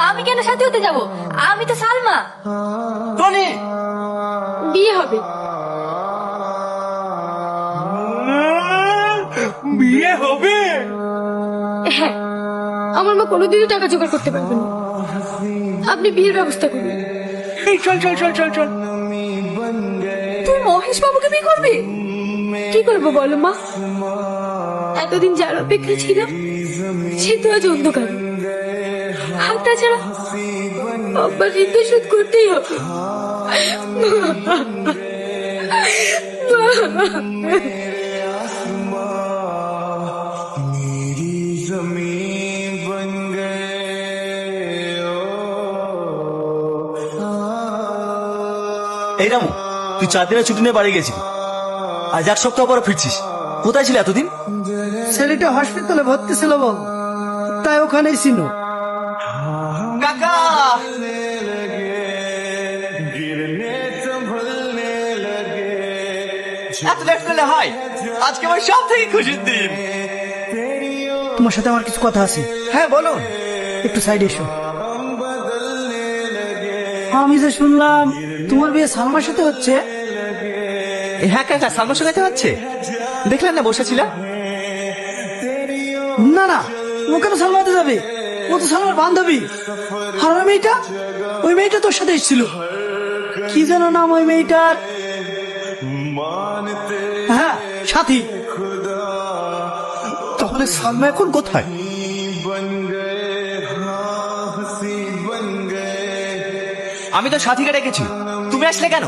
আমি কেন সাথে হতে যাব? আমি তো সালমা। টনি, বিয়ে হবে। বিয়ে হবে? হ্যাঁ, আমার মা কোনোদিনই টাকা জোগাড় করতে পারবে না। আপনি বিয়ের ব্যবস্থা করুন। এই চল চল চল চল চল। তুই মহেশ বাবুকে বিয়ে করবি? কি করবো বলো মা? এতদিন যার অপেক্ষা ছিল সে তো আজ অন্ধকার। আর তাছাড়া আব্বার ঋণ তো শোধ করতেই হবে। এই রামু, তুই 4 দিনের ছুটি নিয়ে বাড়ি গেছিলি, আজ 1 সপ্তাহ পরে ফিরছিস। কোথায় ছিল এতদিন? ছেলেটা হসপিটালে ভর্তি ছিল বাবু, তাই ওখানেই ছিল। কাকা, এত লেট করলে হয়? আজকে আমার সব থেকে খুশির দিন। তোমার সাথে আমার কিছু কথা আছে। হ্যাঁ বলুন। একটু সাইডে এসো। আমি যে শুনলাম তোমার বিয়ে সালমার সাথে হচ্ছে। হ্যাঁ কাকা, সালমার সঙ্গে হচ্ছে। দেখলেন না বসেছিলাম। না না, ও কেন সালমাতে যাবে? ও তো সালমার বান্ধবী। আর ওই মেয়েটা তোর সাথে এসেছিল। কি যেন নাম ওই মেয়েটার? হ্যাঁ, সাথী। তাহলে সালমা এখন কোথায়? আমি তো সাথীকে ডেকেছি, তুমি আসলে কেন?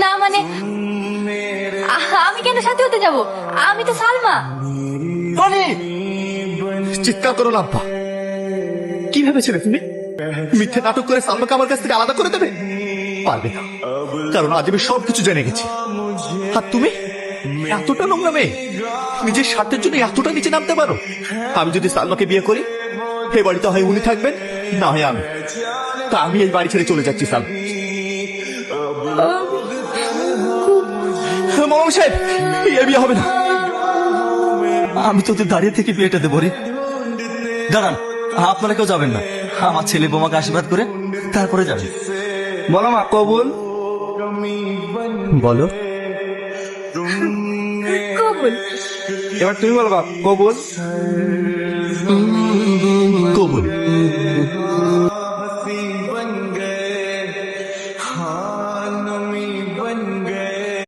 না মানে আমি কেন সাথে হতে যাব? আমি তো সালমা। টনি, চিৎকার করো না আব্বা। কি ভেবেছিলে তুমি? মিথ্যে নাটক করে সালমাকে আমার কাছ থেকে আলাদা করে দেবে? পারবে না, কারণ আজ আমি সবকিছু জেনে গেছি। আর তুমি এতটা নোংরা মেয়ে, নিজের স্বার্থের জন্য এতটা নিচে নামতে পারো? আমি যদি সালমাকে বিয়ে করি, এই বাড়িতে হয় উনি থাকবেন, না হয় আমি। তা আমি এই বাড়ি ছেড়ে চলে যাচ্ছি। সালমা, মামা সাহেব, এই বিয়ে হবে না। আমি তোদের দাঁড়িয়ে থেকে বিয়েটা দেবো রে। দাঁড়ান, আপনারা কেউ যাবেন না। আমার ছেলে বোমাকে আশীর্বাদ করে তারপরে যাবে। বলো মা, কবুল। বলো। কবুল। এবার তুমি বলো বাপ, কবুল।